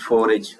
4H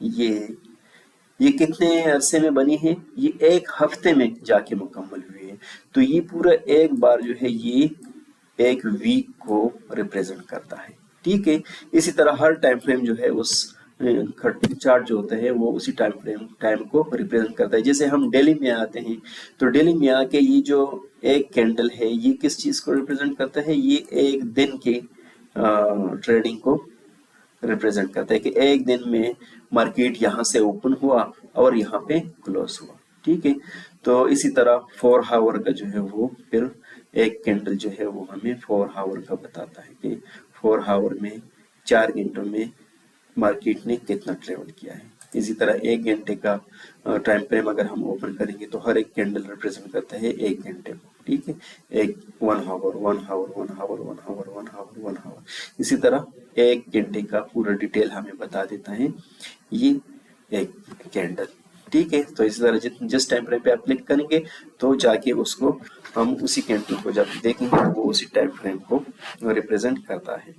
یہ کتنے عرصے میں بنی ہے؟ یہ ایک ہفتے میں جا کے مکمل ہوئی ہے. تو یہ پورا ایک بار جو ہے یہ ایک ویک کو ریپریزنٹ کرتا ہے. ٹھیک ہے. اسی طرح ہر ٹائم فریم جو ہے اس چارٹ جو ہوتا ہے وہ اسی ٹائم کو ریپریزنٹ کرتا ہے. جیسے ہم ڈیلی میں آتے ہیں تو ڈیلی میں آ کے یہ جو ایک کینڈل ہے یہ کس چیز کو ریپریزنٹ کرتا ہے؟ یہ ایک دن کے ٹریڈنگ کو ریپریزنٹ کرتا ہے کہ ایک دن میں مارکیٹ یہاں سے اوپن ہوا اور یہاں پہ کلوز ہوا. ٹھیک ہے. تو اسی طرح 4 ہاور کا جو ہے وہ پھر ایک کینڈل جو ہے وہ ہمیں 4 ہاور کا بتاتا ہے کہ 4 ہاور میں 4 گھنٹوں میں مارکیٹ نے کتنا ٹریول کیا ہے. اسی طرح ایک گھنٹے کا ٹائم فریم اگر ہم اوپن کریں گے تو ہر ایک کینڈل ریپریزنٹ کرتا ہے ایک گھنٹے کو. ٹھیک ہے. ایک 1 ہاور 1 ہاور 1 ہاور 1 ہاور 1 ہاور 1 ہاور. اسی طرح ایک گھنٹے کا پورا ڈیٹیل ہمیں بتا دیتا ہے یہ ایک کینڈل. ٹھیک ہے. تو اسی طرح جس ٹائم فریم پہ آپ کلک کریں گے تو جا کے اس کو ہم اسی کینڈل کو جب دیکھیں گے وہ اسی ٹائم فریم کو ریپریزنٹ کرتا ہے.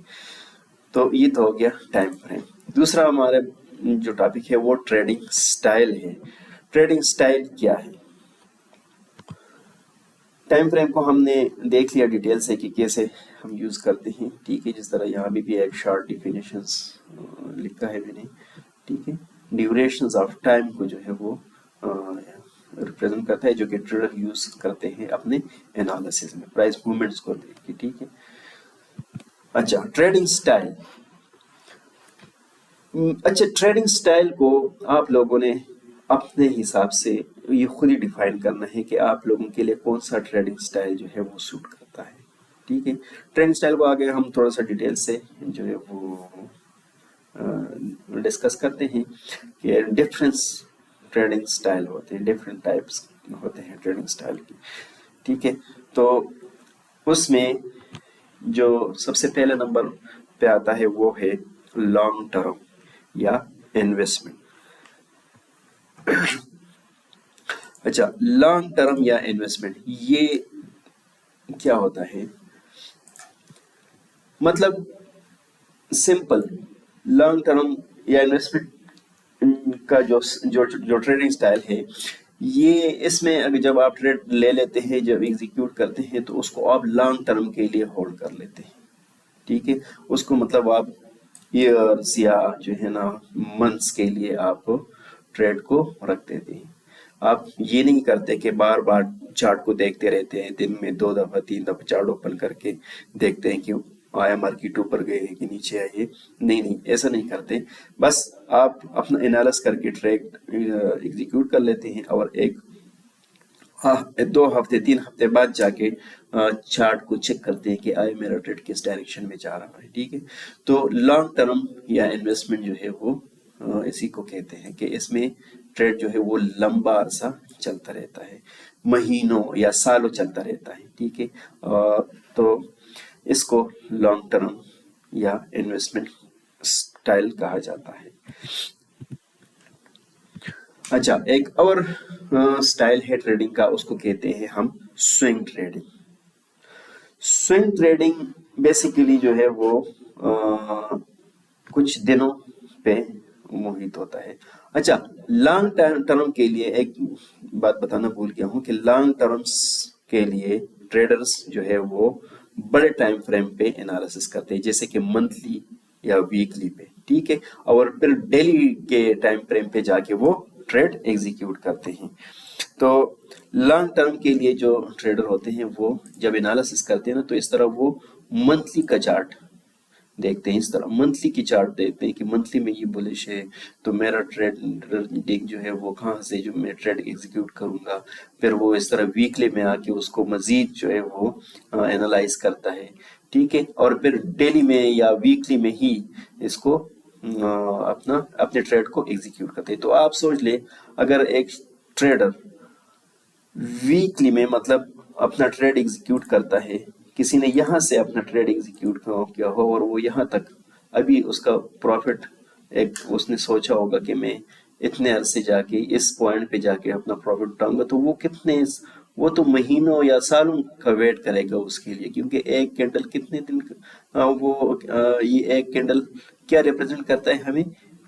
تو یہ تو ہو گیا ٹائم فریم. دوسرا ہمارا جو ٹاپک ہے وہ ٹریڈنگ سٹائل ہے. ٹریڈنگ سٹائل کیا ہے؟ ٹائم فریم کو ہم نے دیکھ لیا ڈیٹیل سے کہ کیسے ہم یوز کرتے ہیں. ٹھیک ہے. جس طرح یہاں بھی ایک شارٹ ڈیفینیشنز لکھا ہے میں نے. ٹھیک ہے. ڈیوریشنز آف ٹائم کو جو ہے وہ ریپریزنٹ کرتا ہے جو کہ ٹریڈر یوز کرتے ہیں اپنے انالیسس میں پرائس موومنٹس کو دیکھ کے. ٹھیک ہے. اچھا ٹریڈنگ سٹائل. اچھا ٹریڈنگ سٹائل کو آپ لوگوں نے اپنے حساب سے یہ خود ہی ڈیفائن کرنا ہے کہ آپ لوگوں کے لیے کون سا ٹریڈنگ سٹائل جو ہے وہ سوٹ کرتا ہے. ٹھیک ہے. ٹریڈنگ سٹائل کو آگے ہم تھوڑا سا ڈیٹیل سے جو ہے وہ ڈسکس کرتے ہیں کہ ڈفرینس ٹریڈنگ سٹائل ہوتے ہیں, ڈفرینٹ ٹائپس ہوتے ہیں ٹریڈنگ سٹائل کی. ٹھیک ہے. تو اس میں جو سب سے پہلے نمبر پہ آتا ہے وہ ہے لانگ ٹرم یا انویسٹمنٹ. اچھا لانگ ٹرم یا انویسٹمنٹ یہ کیا ہوتا ہے؟ مطلب سمپل لانگ ٹرم یا انویسٹمنٹ کا جو ٹریڈنگ سٹائل ہے یہ اس میں اگر جب آپ ٹریڈ لے لیتے ہیں جب ایگزیکیوٹ کرتے ہیں تو اس کو آپ لانگ ٹرم کے لیے ہولڈ کر لیتے ہیں. ٹھیک ہے. اس کو مطلب آپ ایئرز یا جو ہے نا منتھس کے لیے آپ ٹریڈ کو رکھ دیتے ہیں. آپ یہ نہیں کرتے کہ بار بار چارٹ کو دیکھتے رہتے ہیں, دن میں 2 دفعہ 3 دفعہ چارٹ اوپن کر کے دیکھتے ہیں کہ آیا مارکیٹ اوپر گئے کہ نیچے آئیے. نہیں ایسا نہیں کرتے. بس آپ اپنا انالس کر کے ٹریڈ ایگزیکیوٹ کر لیتے ہیں اور 2 ہفتے 3 ہفتے بعد جا کے چارٹ کو چیک کرتے ہیں کہ آئے میرا ٹریڈ کس ڈائریکشن میں جا رہا ہے. ٹھیک ہے. تو لانگ ٹرم یا انویسٹمنٹ جو ہے وہ اسی کو کہتے ہیں کہ اس میں ٹریڈ جو ہے وہ لمبا عرصہ چلتا رہتا ہے, مہینوں یا سالوں چلتا رہتا ہے. ٹھیک ہے. تو اس کو لانگ ٹرم یا انویسٹمنٹ سٹائل کہا جاتا ہے. اچھا ایک اور سٹائل ہے ٹریڈنگ کا, اس کو کہتے ہیں ہم swing trading. Swing trading basically جو ہے وہ کچھ دنوں پہ محیط ہوتا ہے. اچھا لانگ ٹرم کے لیے ایک بات بتانا بھول گیا ہوں کہ لانگ ٹرمز کے لیے ٹریڈرز جو ہے وہ بڑے ٹائم فریم پہ انالیسس کرتے ہیں جیسے کہ منتھلی یا ویکلی پہ. ٹھیک ہے. اور پھر ڈیلی کے ٹائم فریم پہ جا کے وہ ٹریڈ ایگزیکیوٹ کرتے ہیں. تو لانگ ٹرم کے لیے جو ٹریڈر ہوتے ہیں وہ جب انالیسس کرتے ہیں نا تو اس طرح وہ منتھلی کا چارٹ دیکھتے ہیں. اس طرح منتھلی کی چارٹ دیکھتے ہیں کہ منتھلی میں یہ بولش ہے تو میرا ٹریڈ جو ہے وہ کہاں سے جو میں ٹریڈ ایگزیکیوٹ کروں گا. پھر وہ اس طرح ویکلی میں آ کے اس کو مزید جو ہے وہ انالائز کرتا ہے. ٹھیک ہے. اور پھر ڈیلی میں یا ویکلی میں ہی اس کو اپنے ٹریڈ کو ایگزیکیوٹ کرتے ہیں. تو آپ سوچ لیں اگر ایک ٹریڈر ویکلی میں مطلب اپنا ٹریڈ ایگزیکیوٹ کرتا ہے, کسی نے یہاں سے اپنا ٹریڈ ایگزیکیوٹ کیا ہو اور وہ یہاں تک ابھی اس کا پروفٹ ایک اس نے سوچا ہوگا کہ میں اتنے عرصے جا کے اس پوائنٹ پہ جا کے اپنا پروفٹ اٹھاؤں گا, تو وہ تو مہینوں یا سالوں کا ویٹ کرے گا اس کے لیے, کیونکہ ایک کینڈل کتنے دن یہ ایک کینڈل کیا ریپرزینٹ کرتا ہے ہمیں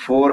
4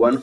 1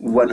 1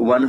1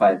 5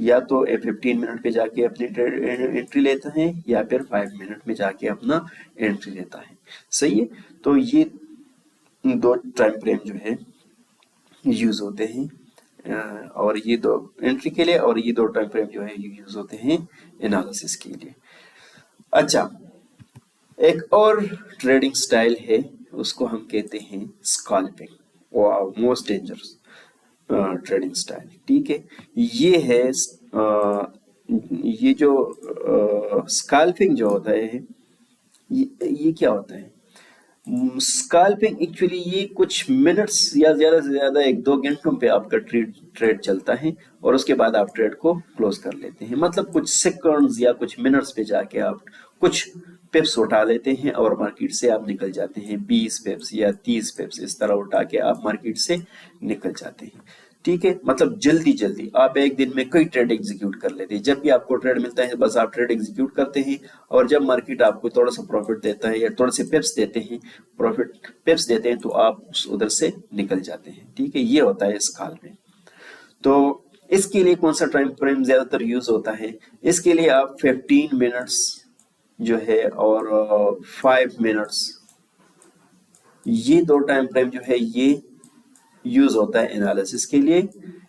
یا تو 15 منٹ پہ جا کے اپنی انٹری لیتا ہے یا پھر 5 منٹ میں جا کے اپنا انٹری لیتا ہے. صحیح ہے. تو یہ دو ٹائم فریم جو ہے یوز ہوتے ہیں اور یہ دو انٹری کے لیے اور یہ دو ٹائم فریم جو ہے یوز ہوتے ہیں انالیسس کے لیے. اچھا ایک اور ٹریڈنگ سٹائل ہے اس کو ہم کہتے ہیں اسکالپنگ. واو موسٹ ڈینجرس ٹریڈنگ سٹائل. ٹھیک ہے. یہ ہے یہ جو اسکالپنگ جو ہوتا ہے یہ کیا ہوتا ہے؟ اسکالپنگ ایکچولی یہ کچھ منٹس یا زیادہ سے زیادہ 1-2 گھنٹوں پہ آپ کا ٹریڈ چلتا ہے اور اس کے بعد آپ ٹریڈ کو کلوز کر لیتے ہیں. مطلب کچھ سیکنڈز یا کچھ منٹس پہ جا کے آپ کچھ پپس اٹھا لیتے ہیں اور مارکیٹ سے آپ نکل جاتے ہیں. 20 پپس یا 30 پپس اس طرح اٹھا کے آپ مارکیٹ سے نکل جاتے ہیں. ٹھیک ہے. مطلب جلدی آپ ایک دن میں کئی ٹریڈ ایگزیکیوٹ کر لیتے ہیں. جب بھی آپ کو ٹریڈ ملتا ہے بس آپ ٹریڈ ایگزیکیوٹ کرتے ہیں اور جب مارکیٹ آپ کو تھوڑا سا پروفٹ دیتا ہے یا تھوڑے سے پپس دیتے ہیں پپس دیتے ہیں تو آپ ادھر سے نکل جاتے ہیں. ٹھیک ہے. یہ ہوتا ہے اسکالپنگ. تو اس کے لیے کون سا ٹائم فریم زیادہ تر یوز ہوتا ہے؟ اس کے لیے آپ 15 منٹس جو ہے اور 5 منٹس یہ دو ٹائم فریم جو ہے یہ یوز ہوتا ہے انالیسس کے لیے.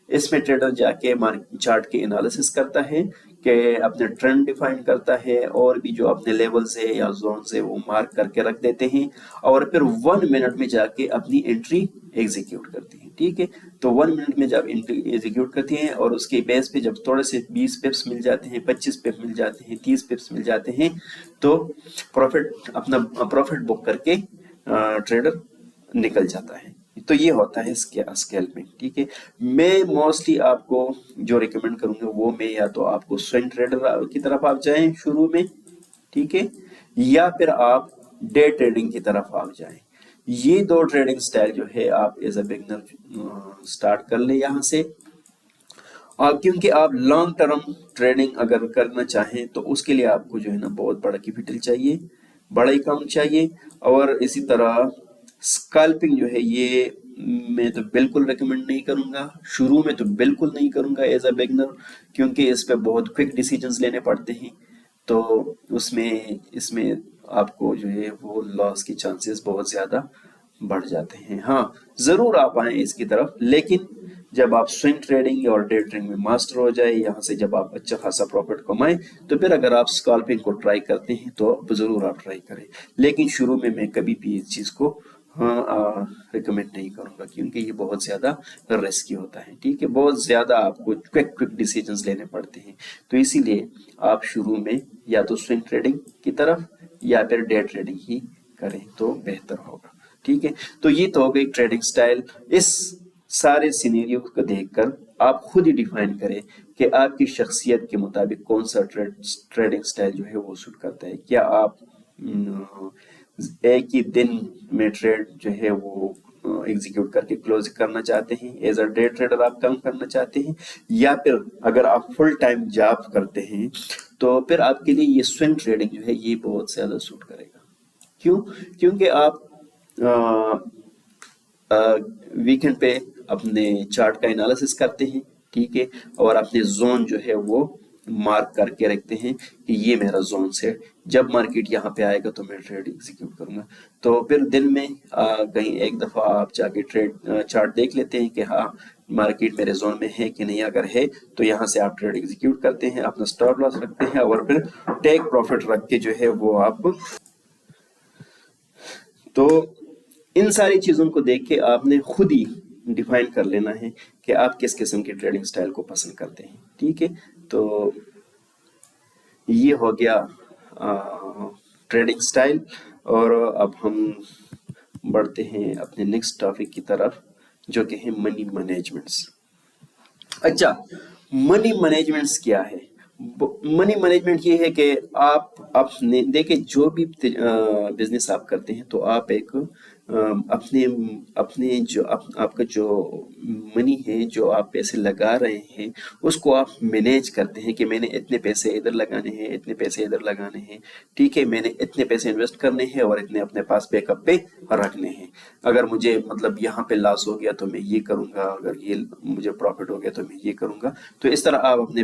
اس میں ٹریڈر جا کے چارٹ کے انالیسس کرتا ہے کہ اپنے ٹرینڈ ڈیفائن کرتا ہے اور بھی جو اپنے لیولز ہے یا زونز ہے وہ مارک کر کے رکھ دیتے ہیں اور پھر 1 منٹ میں جا کے اپنی انٹری ایگزیکیوٹ کرتی ہے. ٹھیک ہے. تو 1 منٹ میں جب انٹری ایگزیکیوٹ کرتی ہیں اور اس کے بیس پہ جب تھوڑے سے 20 پپس مل جاتے ہیں 25 پپ مل جاتے ہیں 30 پپس مل جاتے ہیں تو اپنا پروفٹ بک کر کے ٹریڈر نکل جاتا ہے. تو یہ ہوتا ہے اسکیلپنگ. ٹھیک ہے. میں موسٹلی آپ کو جو ریکمینڈ کروں گا وہ میں یا تو آپ کو سوئنگ ٹریڈر کی طرف آپ جائیں شروع میں. ٹھیک ہے. یا پھر آپ ڈے ٹریڈنگ کی طرف آپ جائیں. یہ دو ٹریڈنگ سٹائل جو ہے آپ ایز اے بگنر سٹارٹ کر لیں یہاں سے. کیونکہ آپ لانگ ٹرم ٹریڈنگ اگر کرنا چاہیں تو اس کے لیے آپ کو جو ہے نا بہت بڑا کیپٹل چاہیے, بڑا اکاؤنٹ چاہیے. اور اسی طرح اسکالپنگ جو ہے یہ میں تو بالکل ریکمینڈ نہیں کروں گا, شروع میں تو بالکل نہیں کروں گا ایز اے بگنر, کیونکہ اس پہ بہت کوئک ڈیسیجنز لینے پڑتے ہیں. تو اس میں آپ کو جو ہے وہ لاس کی چانسز بہت زیادہ بڑھ جاتے ہیں. ہاں ضرور آپ آئیں اس کی طرف, لیکن جب آپ سوئنگ ٹریڈنگ اور ڈے ٹریڈنگ میں ماسٹر ہو جائے, یہاں سے جب آپ اچھا خاصا پروفٹ کمائیں تو پھر اگر آپ اسکالپنگ کو ٹرائی کرتے ہیں تو ضرور آپ ٹرائی کریں. لیکن شروع میں کبھی بھی اس چیز کو ریکمینڈ نہیں کروں گا کیونکہ یہ بہت زیادہ رسکی ہوتا ہے. ٹھیک ہے. بہت زیادہ آپ کو کوئک ڈیسیجنز لینے پڑتے ہیں. تو اسی لیے آپ شروع میں یا تو سوئنگ ٹریڈنگ کی طرف یا پھر ڈے ٹریڈنگ ہی کریں تو بہتر ہوگا. ٹھیک ہے. تو یہ تو ہو گئی ٹریڈنگ سٹائل. اس سارے سینیریو کو دیکھ کر آپ خود ہی ڈیفائن کریں کہ آپ کی شخصیت کے مطابق کون سا ٹریڈنگ سٹائل جو ہے وہ سوٹ کرتا ہے. کیا آپ ایک ہی دن میں ٹریڈ جو ہے وہ ایگزیکیوٹ کر کے کلوز کرنا چاہتے ہیں, ایز اے ڈے ٹریڈر آپ کام کرنا چاہتے ہیں, یا پھر اگر آپ فل ٹائم جاب کرتے ہیں تو پھر آپ کے لیے یہ سوئنگ ٹریڈنگ جو ہے یہ بہت زیادہ سوٹ کرے گا. کیوں؟ کیونکہ آپ ویکنڈ پہ اپنے چارٹ کا انالیسس کرتے ہیں. ٹھیک ہے. اور اپنے زون جو ہے وہ مارک کر کے رکھتے ہیں کہ یہ میرا زون سے جب مارکیٹ یہاں پہ آئے گا تو میں ٹریڈ ایگزیکیوٹ کروں گا. تو پھر دن میں کہیں ایک دفعہ آپ جا کے ٹریڈ چارٹ دیکھ لیتے ہیں کہ ہاں مارکیٹ میرے زون میں ہے کہ نہیں. اگر ہے تو یہاں سے آپ ٹریڈ ایگزیکیوٹ کرتے ہیں, اپنا سٹاپ لاس رکھتے ہیں اور پھر ٹیک پروفٹ رکھ کے جو ہے وہ آپ. تو ان ساری چیزوں کو دیکھ کے آپ نے خود ہی ڈیفائن کر لینا ہے کہ آپ کس قسم کی ٹریڈنگ سٹائل کو پسند کرتے ہیں. ٹھیک ہے. تو یہ ہو گیا ٹریڈنگ سٹائل. اور اب ہم بڑھتے ہیں اپنے نیکسٹ ٹاپک کی طرف جو کہ ہے منی مینجمنٹس. اچھا منی مینجمنٹس کیا ہے؟ منی مینجمنٹ یہ ہے کہ آپ اپنے دیکھیں جو بھی بزنس آپ کرتے ہیں تو آپ ایک اپنے اپنے جو آپ کا جو منی ہے، جو آپ پیسے لگا رہے ہیں، اس کو آپ مینیج کرتے ہیں کہ میں نے اتنے پیسے ادھر لگانے ہیں، اتنے پیسے ادھر لگانے ہیں، ٹھیک ہے، میں نے اتنے پیسے انویسٹ کرنے ہیں اور اتنے اپنے پاس بیک اپ پہ رکھنے ہیں. اگر مجھے مطلب یہاں پہ لاس ہو گیا تو میں یہ کروں گا، اگر یہ مجھے پروفٹ ہو گیا تو میں یہ کروں گا. تو اس طرح آپ اپنے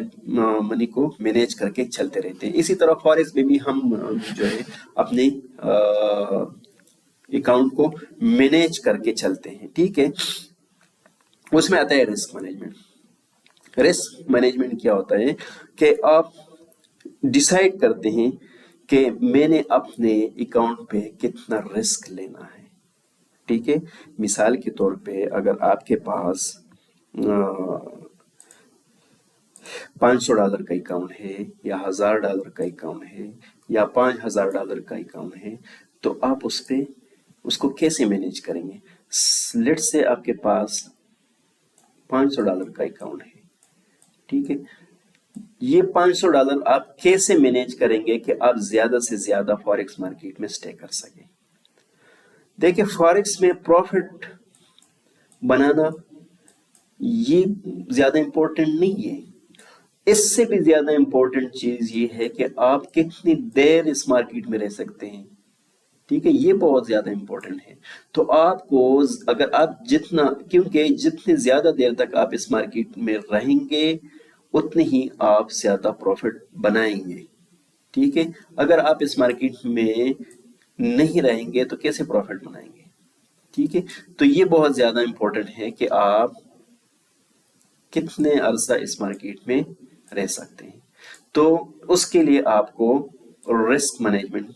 منی کو مینیج کر کے چلتے رہتے ہیں. اسی طرح فارکس میں بھی ہم جو ہے اپنے اکاؤنٹ کو مینیج کر کے چلتے ہیں، ٹھیک ہے. اس میں آتا ہے رسک مینجمنٹ. رسک مینجمنٹ کیا ہوتا ہے کہ آپ ڈیسائیڈ کرتے ہیں کہ میں نے اپنے اکاؤنٹ پہ کتنا رسک لینا ہے، ٹھیک ہے. مثال کے طور پہ اگر آپ کے پاس $500 کا اکاؤنٹ ہے یا $1000 کا اکاؤنٹ ہے یا $5000 کا اکاؤنٹ ہے، تو آپ اس کو کیسے مینیج کریں گے؟ لیٹ سے آپ کے پاس $500 کا اکاؤنٹ ہے، ٹھیک ہے. یہ $500 آپ کیسے مینیج کریں گے کہ آپ زیادہ سے زیادہ فاریکس مارکیٹ میں سٹے کر سکیں؟ دیکھیں، فاریکس میں پروفٹ بنانا یہ زیادہ امپورٹنٹ نہیں ہے. اس سے بھی زیادہ امپورٹنٹ چیز یہ ہے کہ آپ کتنی دیر اس مارکیٹ میں رہ سکتے ہیں، ٹھیک ہے. یہ بہت زیادہ امپورٹنٹ ہے. تو آپ کو اگر آپ کیونکہ جتنی زیادہ دیر تک آپ اس مارکیٹ میں رہیں گے اتنی ہی آپ زیادہ پروفٹ بنائیں گے، ٹھیک ہے. اگر آپ اس مارکیٹ میں نہیں رہیں گے تو کیسے پروفٹ بنائیں گے، ٹھیک ہے. تو یہ بہت زیادہ امپورٹنٹ ہے کہ آپ کتنے عرصہ اس مارکیٹ میں رہ سکتے ہیں. تو اس کے لیے آپ کو رسک مینجمنٹ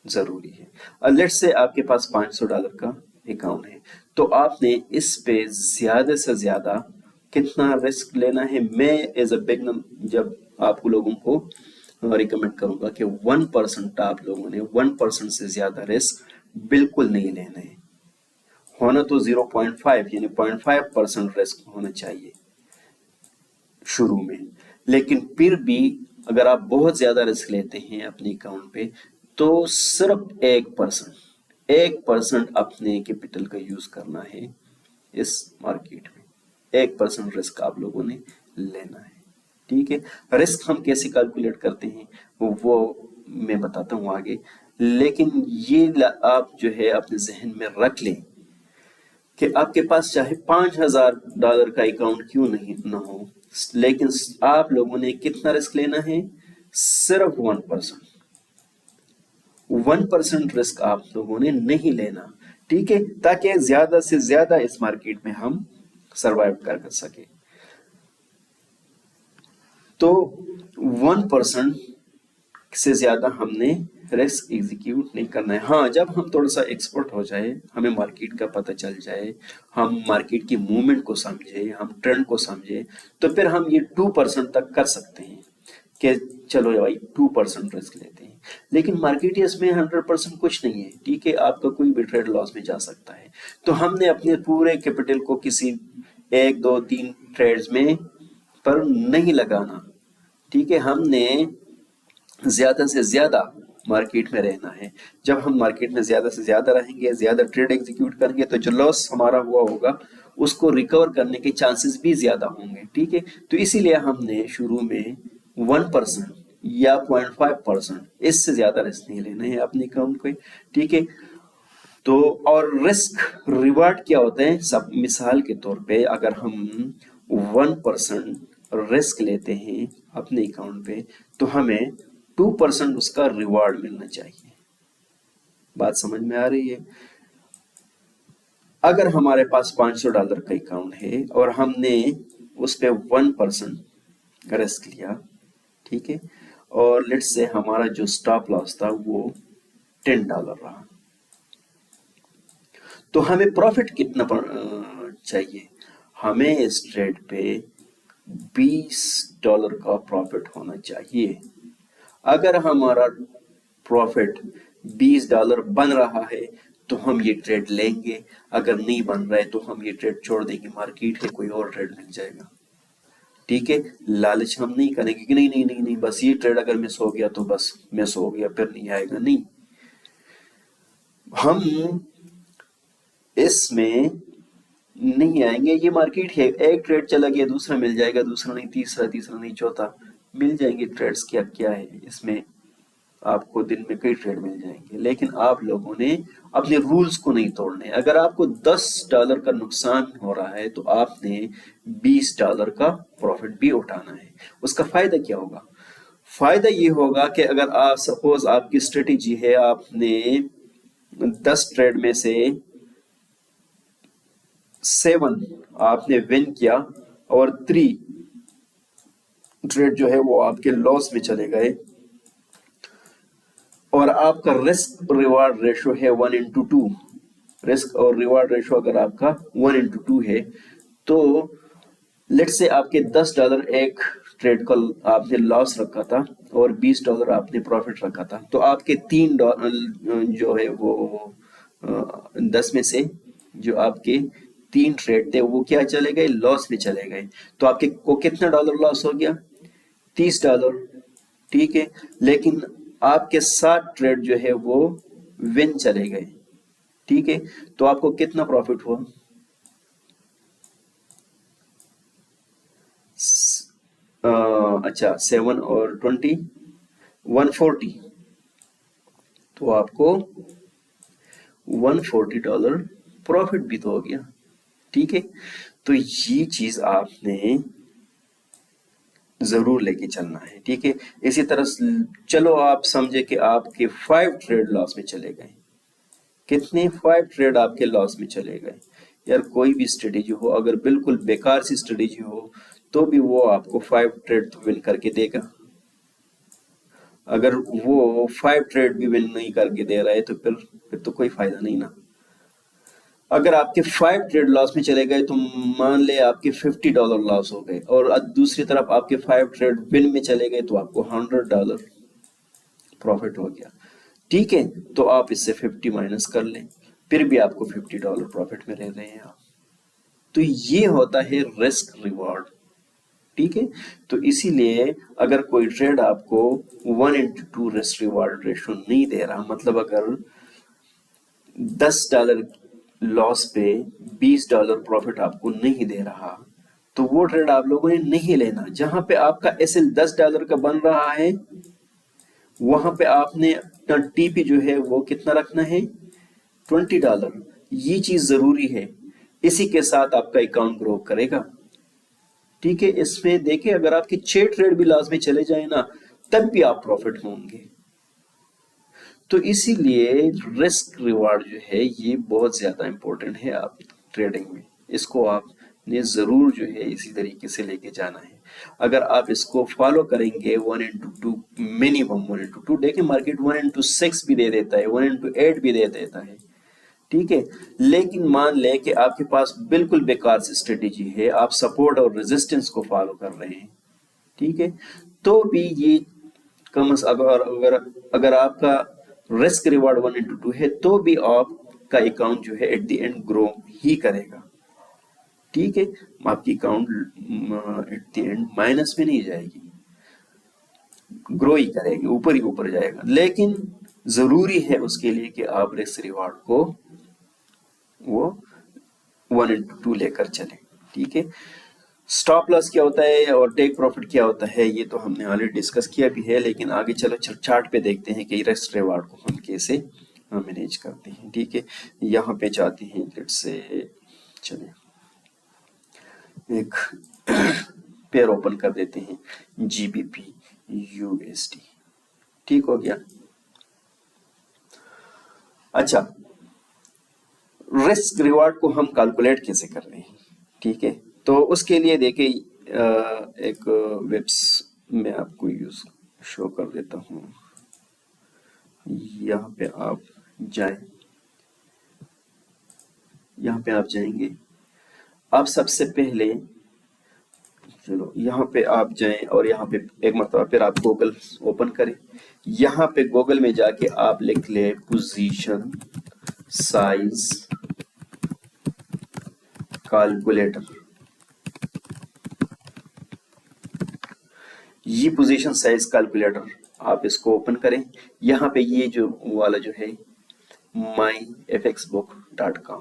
ضروری ہے. لیٹ سے آپ کے پاس $500 کا اکاؤنٹ ہے، تو آپ نے اس پہ زیادہ سے زیادہ کتنا رسک لینا ہے؟ میں ایز اے بگنر جب آپ کو لوگوں کو ریکمینڈ کروں گا کہ 1% آپ لوگوں نے 1% سے زیادہ رسک بالکل نہیں لینا ہے. ہونا تو 0.5 یعنی 0.5% رسک ہونا چاہیے شروع میں. لیکن پھر بھی اگر آپ بہت زیادہ رسک لیتے ہیں اپنے اکاؤنٹ پہ تو صرف 1% اپنے کیپٹل کا یوز کرنا ہے اس مارکیٹ میں. 1% رسک آپ لوگوں نے لینا ہے، ٹھیک ہے. رسک ہم کیسے کیلکولیٹ کرتے ہیں وہ میں بتاتا ہوں آگے. لیکن یہ آپ جو ہے اپنے ذہن میں رکھ لیں کہ آپ کے پاس چاہے $5000 کا اکاؤنٹ کیوں نہ ہو، لیکن آپ لوگوں نے کتنا رسک لینا ہے؟ صرف 1%. 1% رسک آپ لوگوں نے نہیں لینا، ٹھیک ہے، تاکہ زیادہ سے زیادہ اس مارکیٹ میں ہم سروائیو کر سکیں. تو 1% سے زیادہ ہم نے رسک ایگزیکیوٹ نہیں کرنا ہے. ہاں، جب ہم تھوڑا سا ایکسپرٹ ہو جائے، ہمیں مارکیٹ کا پتہ چل جائے، ہم مارکیٹ کی موومنٹ کو سمجھے، ہم ٹرینڈ کو سمجھے، تو پھر ہم یہ 2% تک کر سکتے ہیں کہ چلو بھائی 2% رسک لیتے ہیں. لیکن مارکیٹ میں 100% کچھ نہیں ہے، ٹھیک ہے. آپ کا کوئی بھی ٹریڈ لاس میں جا سکتا ہے. تو ہم نے اپنے پورے کیپٹل کو کسی 1 2 3 ٹریڈز میں پر نہیں لگانا، ٹھیک ہے. ہم نے زیادہ سے زیادہ مارکیٹ میں رہنا ہے. جب ہم مارکیٹ میں زیادہ سے زیادہ رہیں گے، زیادہ ٹریڈ ایگزیکیوٹ کریں گے، تو جو لاس ہمارا ہوا ہوگا اس کو ریکور کرنے کے چانسز بھی زیادہ ہوں گے، ٹھیک ہے. تو اسی لیے ہم نے شروع میں 1% یا 0.5% اس سے زیادہ رسک نہیں لینا ہے اپنے اکاؤنٹ کو، ٹھیک ہے. تو اور رسک ریوارڈ کیا ہوتا ہے؟ سب مثال کے طور پہ اگر ہم 1% رسک لیتے ہیں اپنے اکاؤنٹ پہ تو ہمیں 2% اس کا ریوارڈ ملنا چاہیے. بات سمجھ میں آ رہی ہے؟ اگر ہمارے پاس $500 کا اکاؤنٹ ہے اور ہم نے اس پہ 1% رسک لیا، ٹھیک ہے، اور لیٹ سے ہمارا جو سٹاپ لاس تھا وہ $10 رہا، تو ہمیں پروفٹ کتنا چاہیے؟ ہمیں اس ٹریڈ پہ $20 کا پروفٹ ہونا چاہیے. اگر ہمارا پروفٹ $20 بن رہا ہے تو ہم یہ ٹریڈ لیں گے. اگر نہیں بن رہا ہے تو ہم یہ ٹریڈ چھوڑ دیں گے، مارکیٹ ہے کوئی اور ٹریڈ مل جائے گا، ٹھیک ہے. لالچ ہم نہیں کریں گے کہ نہیں بس یہ ٹریڈ اگر مس ہو گیا تو بس مس ہو گیا، پھر نہیں آئے گا. نہیں، ہم اس میں نہیں آئیں گے. یہ مارکیٹ ہے, ایک ٹریڈ چلا گیا دوسرا مل جائے گا, دوسرا نہیں تیسرا, تیسرا نہیں چوتھا, مل جائیں گے ٹریڈز. کیا ہے اس میں, آپ کو دن میں کئی ٹریڈ مل جائیں گے, لیکن آپ لوگوں نے اپنے رولز کو نہیں توڑنے. اگر آپ کو $10 کا نقصان ہو رہا ہے تو آپ نے $20 کا پروفٹ بھی اٹھانا ہے. اس کا فائدہ کیا ہوگا؟ فائدہ یہ ہوگا کہ اگر آپ سپوز آپ کی اسٹریٹجی ہے, آپ نے 10 ٹریڈ میں سے 7 آپ نے ون کیا اور 3 ٹریڈ جو ہے وہ آپ کے لاس میں چلے گئے, اور آپ کا رسک ریوارڈ ریشو ہے 1:2. رسک اور ریوارڈ ریشو اگر آپ کا 1:2 ہے تو لیٹ سے آپ کے $10 ایک ٹریڈ کا آپ نے لاس رکھا تھا اور $20 آپ نے پروفٹ رکھا تھا, تو آپ کے $3 جو ہے وہ 10 میں سے جو آپ کے 3 ٹریڈ تھے وہ کیا چلے گئے, لاس میں چلے گئے. تو آپ کے کو کتنا ڈالر لاس ہو گیا, $30. ٹھیک ہے, لیکن آپ کے 7 ٹریڈ جو ہے وہ ون چلے گئے. ٹھیک ہے, تو آپ کو کتنا پروفٹ ہوا, اچھا 7 اور 20 140, تو آپ کو $140 پروفٹ بھی تو ہو گیا. ٹھیک ہے, تو یہ چیز آپ نے ضرور لے کے چلنا ہے. ٹھیک ہے, اسی طرح چلو آپ سمجھے کہ آپ کے 5 ٹریڈ لاس میں چلے گئے. کتنے 5 ٹریڈ آپ کے لاس میں چلے گئے. یار کوئی بھی اسٹریٹجی ہو, اگر بالکل بیکار سی اسٹریٹجی ہو تو بھی وہ آپ کو 5 ٹریڈ تو ون کر کے دے گا. اگر وہ 5 ٹریڈ بھی ون نہیں کر کے دے رہا ہے تو پھر تو کوئی فائدہ نہیں نا. اگر آپ کے 5 ٹریڈ لاس میں چلے گئے تو مان لے آپ کے $50 لاس ہو گئے, اور دوسری طرف آپ کے 5 ٹریڈ ون میں چلے گئے تو آپ کو $100 پروفٹ ہو گیا. ٹھیک ہے, تو آپ اس سے 50 مائنس کر لیں, پھر بھی آپ کو $50 پروفٹ میں رہ رہے ہیں آپ. تو یہ ہوتا ہے رسک ریوارڈ. ٹھیک ہے, تو اسی لیے اگر کوئی ٹریڈ آپ کو 1:2 رسک ریوارڈ ریشو نہیں دے رہا, مطلب اگر $10 لاس پہ $20 پروفٹ آپ کو نہیں دے رہا تو وہ ٹریڈ آپ لوگوں نے نہیں لینا. جہاں پہ آپ کا ایس ایل $10 کا بن رہا ہے وہاں پہ آپ نے ٹی پی جو ہے وہ کتنا رکھنا ہے, $20. یہ چیز ضروری ہے, اسی کے ساتھ آپ کا اکاؤنٹ گرو کرے گا. ٹھیک ہے, اس میں دیکھیں اگر آپ کے 6 ٹریڈ بھی لاس میں چلے جائیں نا تب بھی آپ پروفٹ ہوں گے. تو اسی لیے رسک ریوارڈ جو ہے یہ بہت زیادہ امپورٹنٹ ہے آپ ٹریڈنگ میں. اس کو آپ نے ضرور جو ہے اسی طریقے سے لے کے جانا ہے. اگر آپ اس کو فالو کریں گے 1:2 منیمم 1:2, دیکھیں مارکیٹ 1:6 بھی دے دیتا ہے, 1:8 بھی دے دیتا ہے. ٹھیک ہے, لیکن مان لے کہ آپ کے پاس بالکل بیکار سی اسٹریٹجی ہے, آپ سپورٹ اور ریزسٹنس کو فالو کر رہے ہیں. ٹھیک ہے, تو بھی یہ کم از اگر آپ کا رسک ریوارڈ 1:2 ہے تو بھی آپ کا اکاؤنٹ جو ہے ایٹ دی اینڈ گرو ہی کرے گا. ٹھیک ہے, آپ کی account at the end minus میں نہیں جائے گی, گرو ہی کرے گی, اوپر ہی اوپر جائے گا. لیکن ضروری ہے اس کے لیے کہ آپ رسک ریوارڈ کو وہ 1:2 لے کر چلیں. ٹھیک ہے, سٹاپ لاس کیا ہوتا ہے اور ٹیک پروفٹ کیا ہوتا ہے یہ تو ہم نے آلریڈی ڈسکس کیا بھی ہے, لیکن آگے چلو چارٹ پہ دیکھتے ہیں کہ رسک ریوارڈ کو ہم کیسے مینیج کرتے ہیں. ٹھیک ہے, یہاں پہ چاہتے ہیں لیٹ سے چلیں ایک پیئر اوپن کر دیتے ہیں GBP/USD. ٹھیک ہو گیا. اچھا, رسک ریوارڈ کو ہم کیلکولیٹ کیسے کر رہے ہیں. ٹھیک ہے, تو اس کے لیے دیکھیں ایک ویبس میں آپ کو یوز شو کر دیتا ہوں. یہاں پہ آپ جائیں, یہاں پہ آپ جائیں گے, آپ سب سے پہلے چلو یہاں پہ آپ جائیں اور یہاں پہ ایک مرتبہ پھر آپ گوگل اوپن کریں. یہاں پہ گوگل میں جا کے آپ لکھ لیں پوزیشن سائز کیلکولیٹر. یہ پوزیشن سائز کیلکولیٹر آپ اس کو اوپن کریں. یہاں پہ یہ جو والا جو ہے myfxbook.com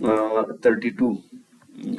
32।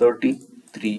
33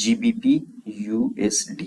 GBP USD।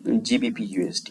GBP USD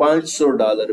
$500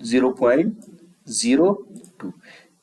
0.02।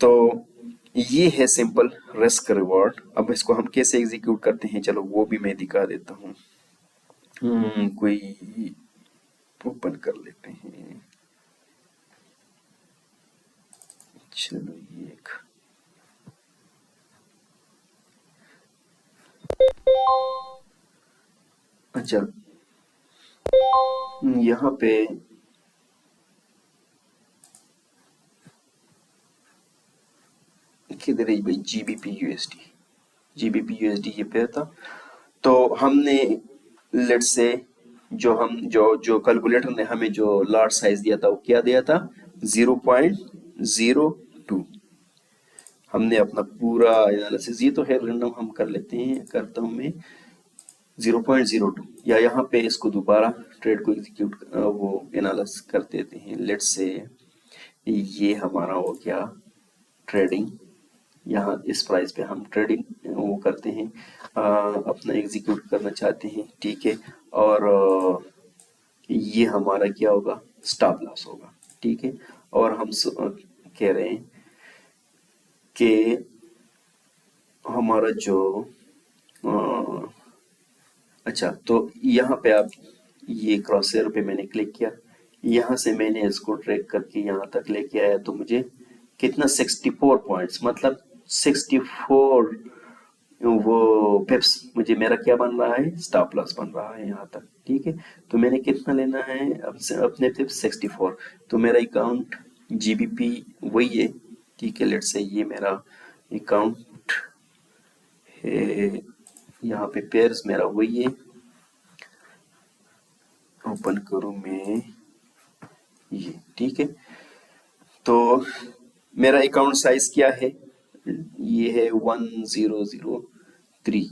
تو یہ ہے سمپل رسک ریوارڈ. اب اس کو ہم کیسے ایگزیکیوٹ کرتے ہیں چلو وہ بھی میں دکھا دیتا ہوں. کوئی اوپن کر لیتے ہیں. چلو یہ ایک اچھا یہاں پہ کدھر ہے بھائی G B P U S D. G B P U S D یہ پہ تھا. تو ہم نے لیٹ سے جو کیلکولیٹر نے ہمیں جو لاٹ سائز دیا تھا وہ کیا دیا تھا 0.02. ہم نے اپنا پورا انالیسس یہ تو ہے رینڈم ہم کر لیتے ہیں کرتا ہوں میں 0.02 یا یہاں پہ اس کو دوبارہ ٹریڈ کو ایگزیکیوٹ وہ انالیس کر دیتے ہیں. لیٹ سے یہ ہمارا ہو گیا ٹریڈنگ. یہاں اس پرائز پہ ہم ٹریڈنگ وہ کرتے ہیں اپنا ایگزیکیوٹ کرنا چاہتے ہیں ٹھیک ہے. اور یہ ہمارا کیا ہوگا سٹاپ لاس ہوگا ٹھیک ہے. اور ہم کہہ رہے ہیں کہ ہمارا جو اچھا تو یہاں پہ آپ یہ کراس ایرو پہ میں نے کلک کیا. یہاں سے میں نے اس کو ٹریک کر کے یہاں تک لے کے آیا تو مجھے کتنا 64 پوائنٹس مطلب 64 وہ پپس مجھے میرا کیا بن رہا ہے سٹاپ لاس بن رہا ہے یہاں تک ٹھیک ہے. تو میں نے کتنا لینا ہے اپنے پپس 64. تو میرا اکاؤنٹ جی بی پی وہی ہے ٹھیک ہے. لیٹ سے یہ میرا اکاؤنٹ ہے یہاں پہ پیئرز میرا وہی ہے. اوپن کروں میں یہ ٹھیک ہے. تو میرا اکاؤنٹ سائز کیا ہے یہ ہے 1003.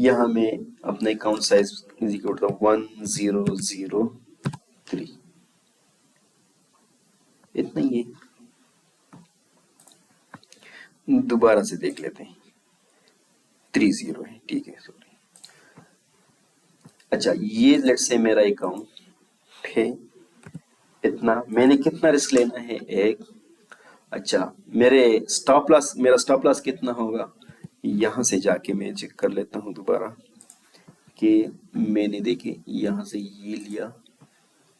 یہاں میں اپنا اکاؤنٹ سائز ایگزیکیوٹ کرتا ہوں 1003 اتنا ہی ہے. دوبارہ سے دیکھ لیتے ہیں 30 ہے ٹھیک ہے سوری. اچھا یہ لیٹ سے میرا اکاؤنٹ ہے اتنا. میں نے کتنا رسک لینا ہے ایک. اچھا میرا سٹاپ لاس کتنا ہوگا یہاں سے جا کے میں چیک کر لیتا ہوں دوبارہ کہ میں نے دیکھے یہاں سے یہ لیا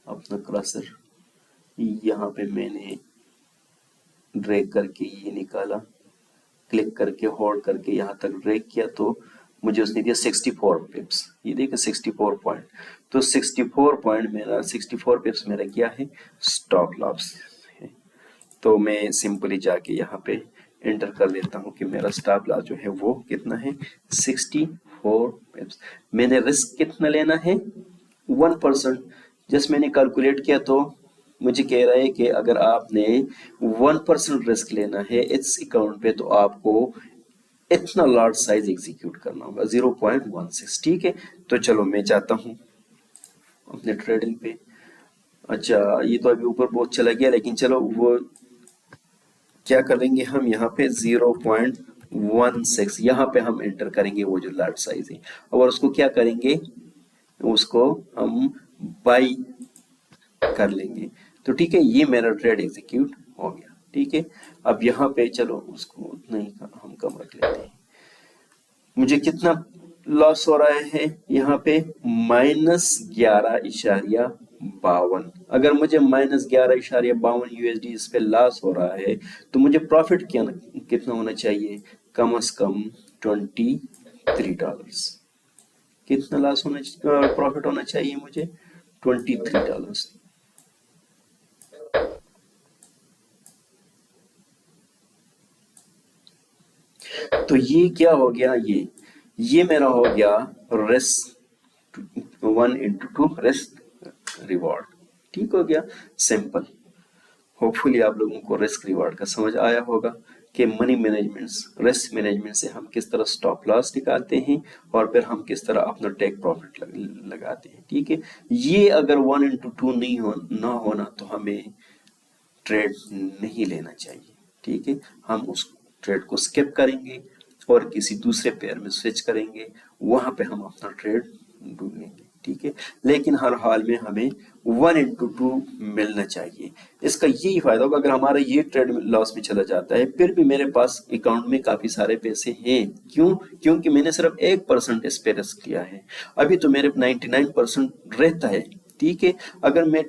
اپنا کراسر یہاں پہ میں نے ڈریگ کر کے یہ نکالا کلک کر کے ہولڈ کر کے یہاں تک ڈریگ کیا تو مجھے اس نے دیا 64 پپس. یہ دیکھیں 64 پوائنٹ. تو 64 پوائنٹ میرا 64 پپس میرا کیا ہے سٹاپ لاس ہے. تو میں سمپلی جا کے یہاں پہ انٹر کر لیتا ہوں کہ میرا سٹاپ لاس جو ہے وہ کتنا ہے 64 پپس. میں نے رسک کتنا لینا ہے 1%. جس میں نے کیلکولیٹ کیا تو مجھے کہہ رہا ہے کہ اگر آپ نے 1% رسک لینا ہے اس اکاؤنٹ پہ تو آپ کو اتنا لارج سائز ایگزیکیوٹ کرنا ہوگا 0.16 ٹھیک ہے. تو چلو میں جاتا ہوں اپنے ٹریڈنگ پہ. اچھا یہ تو ابھی اوپر بہت چلا گیا لیکن چلو وہ کیا کریں گے ہم یہاں پہ 0.16 یہاں پہ ہم انٹر کریں گے وہ جو لارج سائز ہے اور اس کو کیا کریں گے اس کو ہم بائی کر لیں گے. تو ٹھیک ہے یہ میرا ٹریڈ ایگزیکیوٹ ہو گیا ٹھیک ہے. اب یہاں پہ چلو اس کو اتنا ہی ہم کم رکھ لیتے ہیں. مجھے کتنا لاس ہو رہا ہے یہاں پہ -11.52. اگر مجھے -11.52 یو ایس ڈی اس پہ لاس ہو رہا ہے تو مجھے پروفٹ کتنا ہونا چاہیے کم از کم $23. کتنا لاس ہونا پروفٹ ہونا چاہیے مجھے $23. تو یہ کیا ہو گیا یہ میرا ہو گیا رسک 1/2 رسک ریوارڈ ٹھیک ہو گیا سمپل. ہوپ فلی آپ لوگوں کو رسک ریوارڈ کا سمجھ آیا ہوگا کہ منی مینجمنٹ رسک مینجمنٹ سے ہم کس طرح سٹاپ لاس نکالتے ہیں اور پھر ہم کس طرح اپنا ٹیک پروفٹ لگاتے ہیں ٹھیک ہے. یہ اگر 1/2 نہ ہونا تو ہمیں ٹریڈ نہیں لینا چاہیے ٹھیک ہے. ہم اس ٹریڈ کو سکپ کریں گے اور کسی دوسرے پیئر میں سوئچ کریں گے وہاں پہ ہم اپنا ٹریڈ ڈھونڈیں گے ٹھیک ہے، لیکن ہر حال میں ہمیں 1/2 ملنا چاہیے. اس کا یہی فائدہ ہوگا اگر ہمارا یہ ٹریڈ لاس میں چلا جاتا ہے پھر بھی میرے پاس اکاؤنٹ میں کافی سارے پیسے ہیں. کیونکہ میں نے صرف 1% اس پہ رسک لیا ہے. ابھی تو میرے 99% رہتا ہے. ٹھیک ہے، اگر میں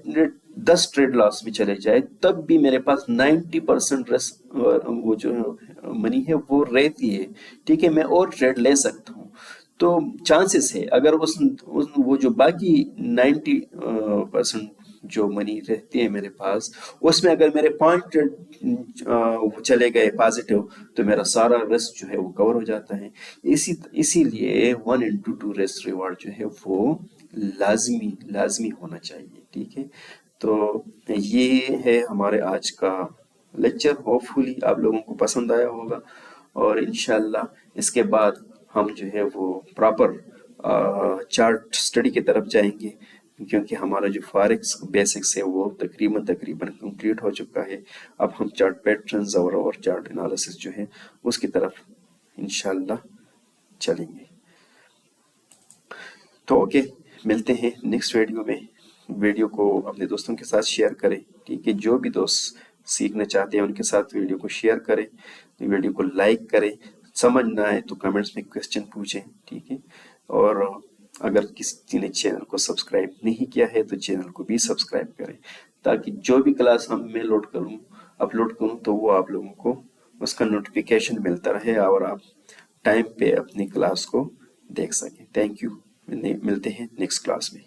10 ٹریڈ لاس میں چلے جائے تب بھی میرے پاس 90% وہ جو منی ہے وہ رہتی ہے. ٹھیک ہے، میں اور ٹریڈ لے سکتا ہوں. تو چانسز ہے اگر وہ جو باقی 90% جو منی رہتی ہے میرے پاس اس میں اگر میرے 5 ٹریڈ چلے گئے پازیٹیو تو میرا سارا رسک جو ہے وہ کور ہو جاتا ہے. اسی لیے 1/2 رسک ریوارڈ جو ہے وہ لازمی ہونا چاہیے. ٹھیک ہے، تو یہ ہے ہمارے آج کا لیکچر. ہوپ فلی آپ لوگوں کو پسند آیا ہوگا اور انشاءاللہ اس کے بعد ہم جو ہے وہ پراپر چارٹ سٹڈی کی طرف جائیں گے کیونکہ ہمارا جو فارکس بیسکس ہے وہ تقریباً کمپلیٹ ہو چکا ہے. اب ہم چارٹ پیٹرنز اور چارٹ انالیسس جو ہے اس کی طرف انشاءاللہ چلیں گے. تو اوکے، ملتے ہیں نیکسٹ ویڈیو میں. ویڈیو کو اپنے دوستوں کے ساتھ شیئر کریں. ٹھیک ہے، جو بھی دوست سیکھنا چاہتے ہیں ان کے ساتھ ویڈیو کو شیئر کریں، ویڈیو کو لائک کریں. سمجھ نہ آئے تو کمنٹس میں کوسچن پوچھیں. ٹھیک ہے، اور اگر کسی نے چینل کو سبسکرائب نہیں کیا ہے تو چینل کو بھی سبسکرائب کریں تاکہ جو بھی کلاس میں اپلوڈ کروں تو وہ آپ لوگوں کو اس کا نوٹیفیکیشن ملتا رہے اور آپ ٹائم پہ اپنی کلاس کو دیکھ سکیں. Thank you. ملتے ہیں نیکسٹ کلاس میں.